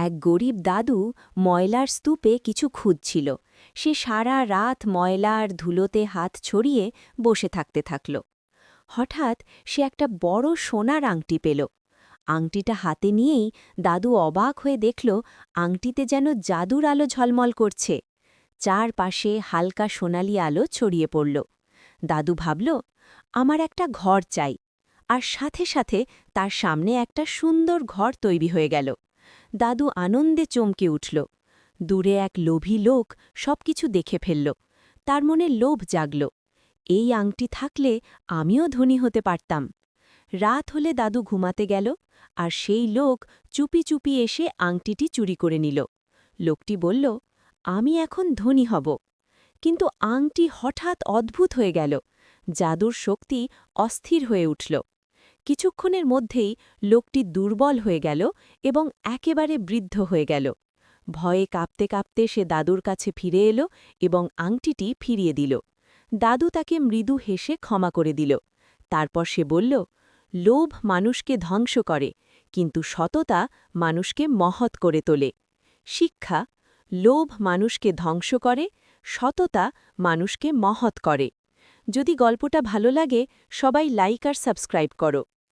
এক গরিব দাদু ময়লার স্তূপে কিছু খুঁজছিল। সে সারা রাত ময়লা আর ধুলোতে হাত ছড়িয়ে বসে থাকতে থাকল। হঠাৎ সে একটা বড় সোনার আংটি পেল। আংটিটা হাতে নিয়েই দাদু অবাক হয়ে দেখল আংটিতে যেন জাদুর আলো ঝলমল করছে। চারপাশে হালকা সোনালি আলো ছড়িয়ে পড়ল। দাদু ভাবল, আমার একটা ঘর চাই। আর সাথে সাথে তার সামনে একটা সুন্দর ঘর তৈরি হয়ে গেল। দাদু আনন্দে চমকে উঠল। দূরে এক লোভী লোক সবকিছু দেখে ফেলল। তার মনে লোভ জাগল, এই আংটি থাকলে আমিও ধনী হতে পারতাম। রাত হলে দাদু ঘুমাতে গেল, আর সেই লোক চুপি চুপি এসে আংটিটি চুরি করে নিল। লোকটি বলল, আমি এখন ধনী হব। কিন্তু আংটি হঠাৎ অদ্ভুত হয়ে গেল। জাদুর শক্তি অস্থির হয়ে উঠল। কিছুক্ষণের মধ্যেই লোকটি দুর্বল হয়ে গেল এবং একেবারে বৃদ্ধ হয়ে গেল। ভয়ে কাঁপতে কাঁপতে সে দাদুর কাছে ফিরে এলো এবং আংটিটি ফিরিয়ে দিল। দাদু তাকে মৃদু হেসে ক্ষমা করে দিল। তারপর সে বলল, লোভ মানুষকে ধ্বংস করে, কিন্তু সততা মানুষকে মহৎ করে তোলে। শিক্ষা: লোভ মানুষকে ধ্বংস করে, সততা মানুষকে মহৎ করে। যদি গল্পটা ভালো লাগে, সবাই লাইক আর সাবস্ক্রাইব করো।